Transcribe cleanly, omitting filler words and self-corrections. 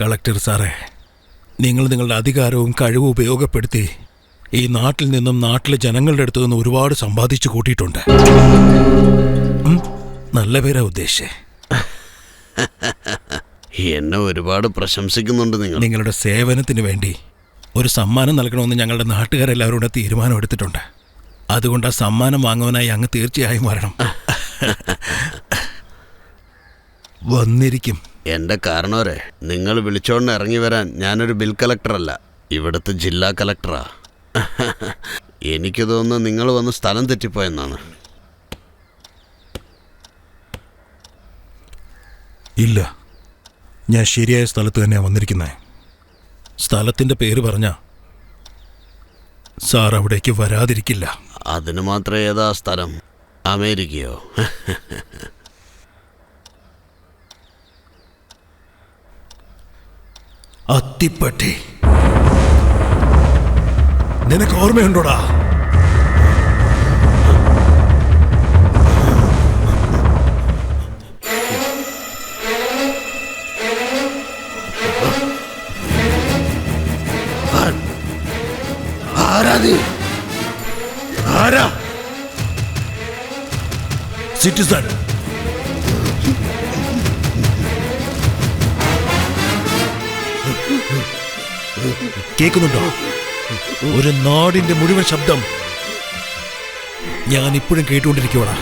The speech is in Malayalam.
കളക്ടർ സാറേ, നിങ്ങൾ നിങ്ങളുടെ അധികാരവും കഴിവും ഉപയോഗപ്പെടുത്തി ഈ നാട്ടിൽ നിന്നും നാട്ടിലെ ജനങ്ങളുടെ അടുത്ത് നിന്ന് ഒരുപാട് സമ്പാദിച്ചു കൂട്ടിയിട്ടുണ്ട്. നല്ല പേരാ ഉദ്ദേശിച്ചേ. എന്നെ ഒരുപാട് പ്രശംസിക്കുന്നുണ്ട് നിങ്ങൾ. നിങ്ങളുടെ സേവനത്തിന് വേണ്ടി ഒരു സമ്മാനം നൽകണമെന്ന് ഞങ്ങളുടെ നാട്ടുകാരെല്ലാവരും കൂടെ തീരുമാനം എടുത്തിട്ടുണ്ട്. അതുകൊണ്ട് ആ സമ്മാനം വാങ്ങുവാനായി അങ്ങ് തീർച്ചയായും വരണം. വന്നിരിക്കും. എന്റെ കാരണവരെ, നിങ്ങൾ വിളിച്ചോണ്ട് ഇറങ്ങി വരാൻ ഞാനൊരു ബിൽ കളക്ടറല്ല, ഇവിടുത്തെ ജില്ലാ കളക്ടറാ. എനിക്ക് തോന്നുന്നു നിങ്ങൾ വന്ന് സ്ഥലം തെറ്റിപ്പോയെന്നാണ്. ഇല്ല, ഞാൻ ശരിയായ സ്ഥലത്ത് തന്നെയാണ് വന്നിരിക്കുന്നത്. സ്ഥലത്തിൻ്റെ പേര് പറഞ്ഞ സാർ അവിടേക്ക് വരാതിരിക്കില്ല. അതിന് മാത്രം ഏതാ സ്ഥലം? അമേരിക്കയോ? അത്തിപ്പട്ടി. നിനക്ക് ഓർമ്മയുണ്ടോടാ? ആരാ? സിറ്റിസൺ. കേൾക്കുന്നുണ്ടോ? ഒരു നാടിന്റെ മുഴുവൻ ശബ്ദം ഞാൻ ഇപ്പോഴും കേട്ടുകൊണ്ടിരിക്കുവാടാ.